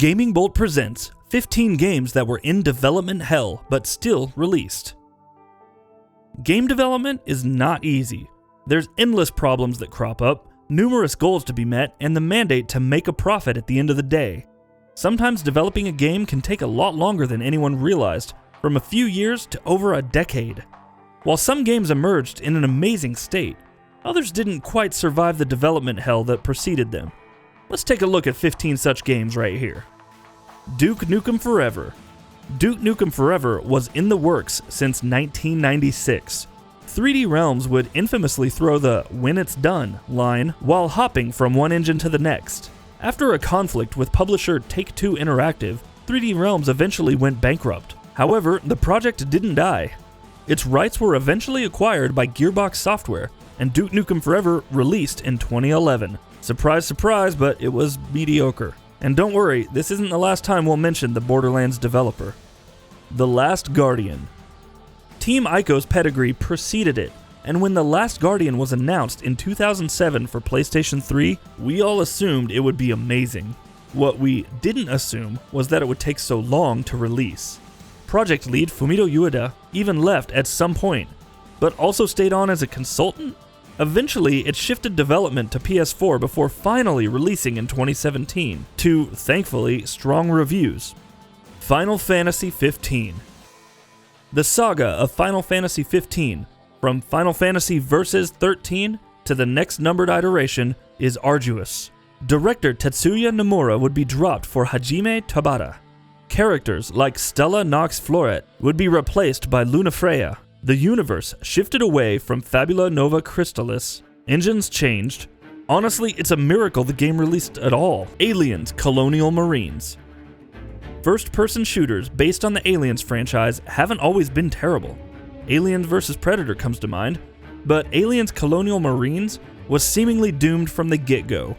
GamingBolt presents 15 games that were in development hell but still released. Game development is not easy. There's endless problems that crop up, numerous goals to be met, and the mandate to make a profit at the end of the day. Sometimes developing a game can take a lot longer than anyone realized, from a few years to over a decade. While some games emerged in an amazing state, others didn't quite survive the development hell that preceded them. Let's take a look at 15 such games right here. Duke Nukem Forever. Duke Nukem Forever was in the works since 1996. 3D Realms would infamously throw the "when it's done" line while hopping from one engine to the next. After a conflict with publisher Take-Two Interactive, 3D Realms eventually went bankrupt. However, the project didn't die. Its rights were eventually acquired by Gearbox Software, and Duke Nukem Forever released in 2011. Surprise, surprise, but it was mediocre. And don't worry, this isn't the last time we'll mention the Borderlands developer. The Last Guardian. Team Ico's pedigree preceded it, and when The Last Guardian was announced in 2007 for PlayStation 3, we all assumed it would be amazing. What we didn't assume was that it would take so long to release. Project lead Fumito Ueda even left at some point, but also stayed on as a consultant. Eventually, it shifted development to PS4 before finally releasing in 2017, to, thankfully, strong reviews. Final Fantasy XV. The saga of Final Fantasy XV, from Final Fantasy Versus 13 to the next numbered iteration, is arduous. Director Tetsuya Nomura would be dropped for Hajime Tabata. Characters like Stella Nox Floret would be replaced by Lunafreya. The universe shifted away from Fabula Nova Crystallis. Engines changed. Honestly, it's a miracle the game released at all. Aliens Colonial Marines. First-person shooters based on the Aliens franchise haven't always been terrible. Aliens vs. Predator comes to mind, but Aliens Colonial Marines was seemingly doomed from the get-go.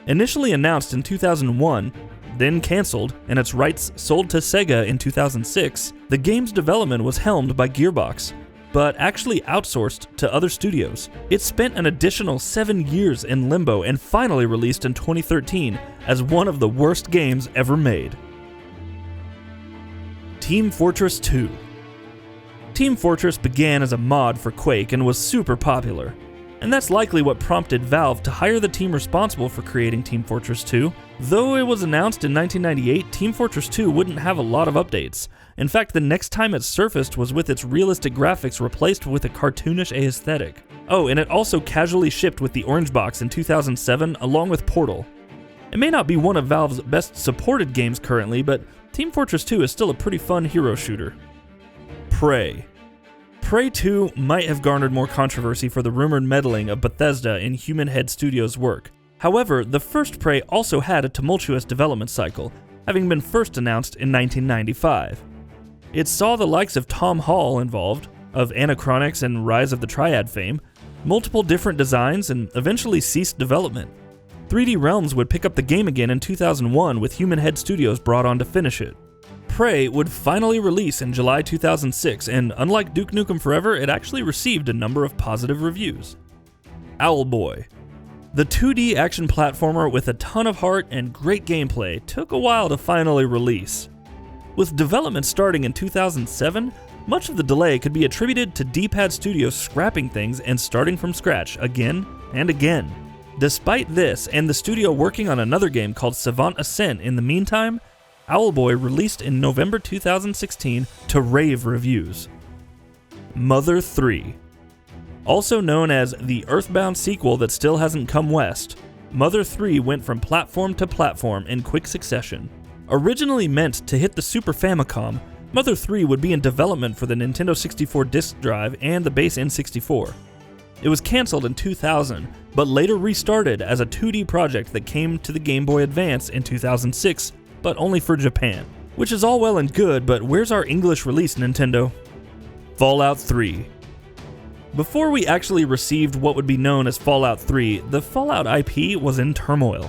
Initially announced in 2001, then cancelled, and its rights sold to Sega in 2006, the game's development was helmed by Gearbox, but actually outsourced to other studios. It spent an additional 7 years in limbo and finally released in 2013 as one of the worst games ever made. Team Fortress 2. Team Fortress began as a mod for Quake and was super popular. And that's likely what prompted Valve to hire the team responsible for creating Team Fortress 2. Though it was announced in 1998, Team Fortress 2 wouldn't have a lot of updates. In fact, the next time it surfaced was with its realistic graphics replaced with a cartoonish aesthetic. Oh, and it also casually shipped with the Orange Box in 2007 along with Portal. It may not be one of Valve's best supported games currently, but Team Fortress 2 is still a pretty fun hero shooter. Prey. Prey 2 might have garnered more controversy for the rumored meddling of Bethesda in Human Head Studios' work. However, the first Prey also had a tumultuous development cycle, having been first announced in 1995. It saw the likes of Tom Hall involved, of Anachronix and Rise of the Triad fame, multiple different designs, and eventually ceased development. 3D Realms would pick up the game again in 2001 with Human Head Studios brought on to finish it. Prey would finally release in July 2006, and unlike Duke Nukem Forever, it actually received a number of positive reviews. Owlboy. The 2D action platformer with a ton of heart and great gameplay took a while to finally release. With development starting in 2007, much of the delay could be attributed to D-Pad Studios scrapping things and starting from scratch again and again. Despite this, and the studio working on another game called Savant Ascent in the meantime, Owlboy released in November 2016 to rave reviews. Mother 3. Also known as the Earthbound sequel that still hasn't come west, Mother 3 went from platform to platform in quick succession. Originally meant to hit the Super Famicom, Mother 3 would be in development for the Nintendo 64 disk drive and the base N64. It was cancelled in 2000, but later restarted as a 2D project that came to the Game Boy Advance in 2006, but only for Japan. Which is all well and good, but where's our English release, Nintendo? Fallout 3. Before we actually received what would be known as Fallout 3, the Fallout IP was in turmoil.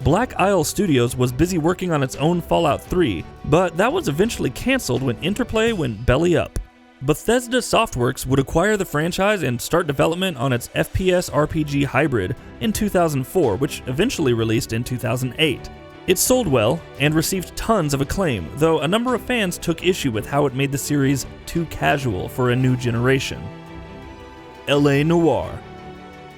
Black Isle Studios was busy working on its own Fallout 3, but that was eventually cancelled when Interplay went belly up. Bethesda Softworks would acquire the franchise and start development on its FPS RPG hybrid in 2004, which eventually released in 2008. It sold well and received tons of acclaim, though a number of fans took issue with how it made the series too casual for a new generation. L.A.NOIRE.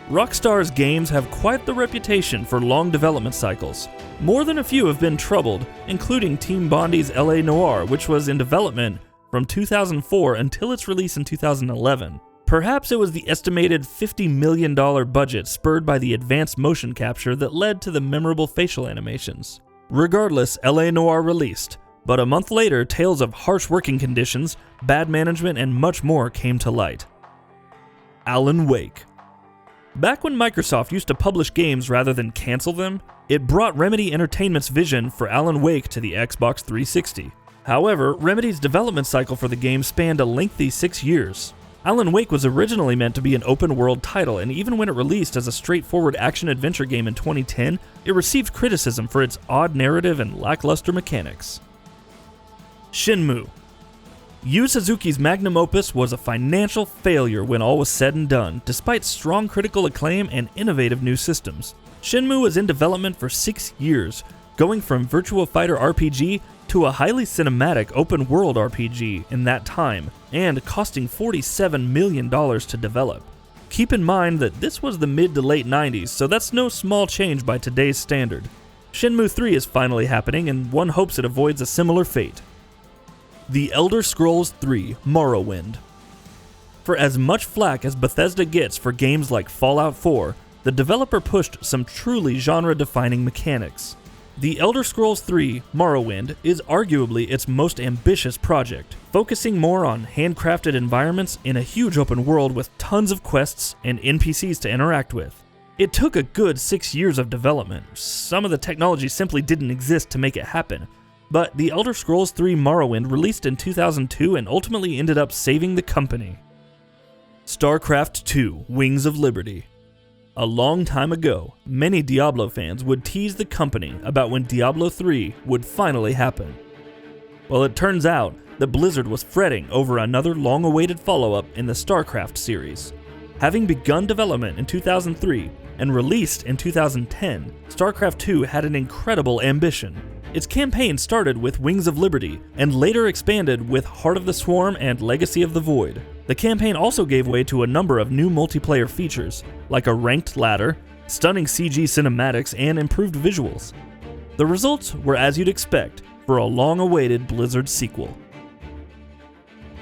Rockstar's games have quite the reputation for long development cycles. More than a few have been troubled, including Team Bondi's L.A.NOIRE, which was in development from 2004 until its release in 2011. Perhaps it was the estimated $50 million budget spurred by the advanced motion capture that led to the memorable facial animations. Regardless, L.A.NOIRE released, but a month later, tales of harsh working conditions, bad management, and much more came to light. Alan Wake. Back when Microsoft used to publish games rather than cancel them, it brought Remedy Entertainment's vision for Alan Wake to the Xbox 360. However, Remedy's development cycle for the game spanned a lengthy 6 years. Alan Wake was originally meant to be an open-world title, and even when it released as a straightforward action-adventure game in 2010, it received criticism for its odd narrative and lackluster mechanics. Shenmue. Yu Suzuki's magnum opus was a financial failure when all was said and done, despite strong critical acclaim and innovative new systems. Shenmue was in development for 6 years, going from Virtua Fighter RPG to a highly cinematic open-world RPG in that time, and costing $47 million to develop. Keep in mind that this was the mid to late 90s, so that's no small change by today's standard. Shenmue 3 is finally happening, and one hopes it avoids a similar fate. The Elder Scrolls 3 Morrowind. For as much flack as Bethesda gets for games like Fallout 4, the developer pushed some truly genre-defining mechanics. The Elder Scrolls 3 Morrowind is arguably its most ambitious project, focusing more on handcrafted environments in a huge open world with tons of quests and NPCs to interact with. It took a good 6 years of development. Some of the technology simply didn't exist to make it happen. But The Elder Scrolls 3 Morrowind released in 2002 and ultimately ended up saving the company. StarCraft 2 Wings of Liberty. A long time ago, many Diablo fans would tease the company about when Diablo 3 would finally happen. Well, it turns out that Blizzard was fretting over another long-awaited follow-up in the StarCraft series. Having begun development in 2003 and released in 2010, StarCraft 2 had an incredible ambition. Its campaign started with Wings of Liberty and later expanded with Heart of the Swarm and Legacy of the Void. The campaign also gave way to a number of new multiplayer features, like a ranked ladder, stunning CG cinematics, and improved visuals. The results were as you'd expect for a long-awaited Blizzard sequel.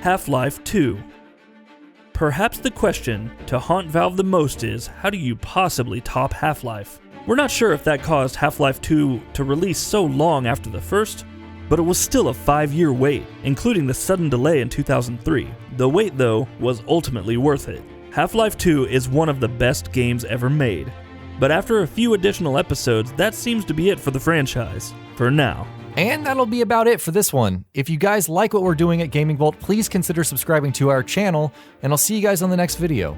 Half-Life 2. Perhaps the question to haunt Valve the most is, how do you possibly top Half-Life? We're not sure if that caused Half-Life 2 to release so long after the first, but it was still a 5-year wait, including the sudden delay in 2003. The wait, though, was ultimately worth it. Half-Life 2 is one of the best games ever made, but after a few additional episodes, that seems to be it for the franchise, for now. And that'll be about it for this one. If you guys like what we're doing at GamingBolt, please consider subscribing to our channel, and I'll see you guys on the next video.